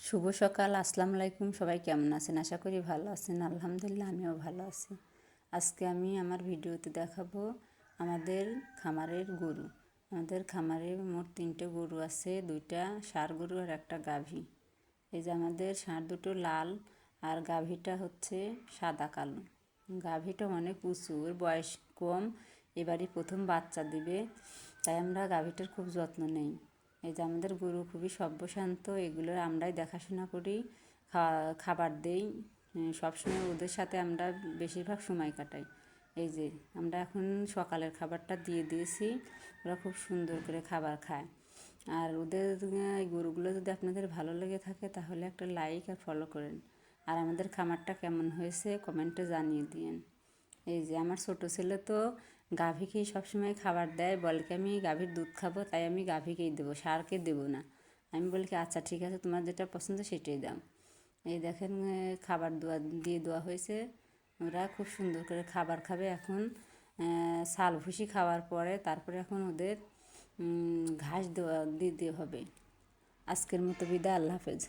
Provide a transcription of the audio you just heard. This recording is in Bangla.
শুভ সকাল, আসসালামু আলাইকুম। সবাই কেমন আছেন? আশা করি ভালো আছেন। আলহামদুলিল্লাহ, আমিও ভালো আছি। আজকে আমি আমার ভিডিওতে দেখাবো আমাদের খামারের গরু। আমাদের খামারে মোট 3টে গরু আছে, 2টা ষাঁড় গরু আর একটা গাভী। এই যে আমাদের ষাঁড় দুটো লাল আর গাভীটা হচ্ছে সাদা কালো। গাভীটা অনেক উঁচু, ওর বয়স কম, এবারই প্রথম বাচ্চা দিবে, তাই আমরা গাভীটার খুব যত্ন নেই। এই যে আমাদের গরু খুবই সভ্যশান্ত, এগুলোর আমরাই দেখাশোনা করি, খাবার দেই, সবসময় ওদের সাথে আমরা বেশিরভাগ সময় কাটাই। এই যে আমরা এখন সকালের খাবারটা দিয়ে দিয়েছি, ওরা খুব সুন্দর করে খাবার খায়। আর ওদের এই গরুগুলো যদি আপনাদের ভালো লেগে থাকে তাহলে একটা লাইক আর ফলো করেন। আর আমাদের খামারটা কেমন হয়েছে কমেন্টে জানিয়ে দিন। এই যে আমার ছোটো ছেলে তো গাভীকেই সবসময় খাবার দেয়, বলে কি আমি গাভীর দুধ খাবো, তাই আমি গাভীকেই দেবো, ষাঁড়কে দেবো না। আমি বলি কি আচ্ছা ঠিক আছে, তোমার যেটা পছন্দ সেটাই দাও। এই দেখেন খাবার দিয়ে দেওয়া হয়েছে, ওরা খুব সুন্দর করে খাবার খাবে এখন। ছাল ভুসি খাওয়ার পরে তারপরে এখন ওদের ঘাস দিতে হবে। আজকের মতো বিদায়, আল্লাহ হাফেজ।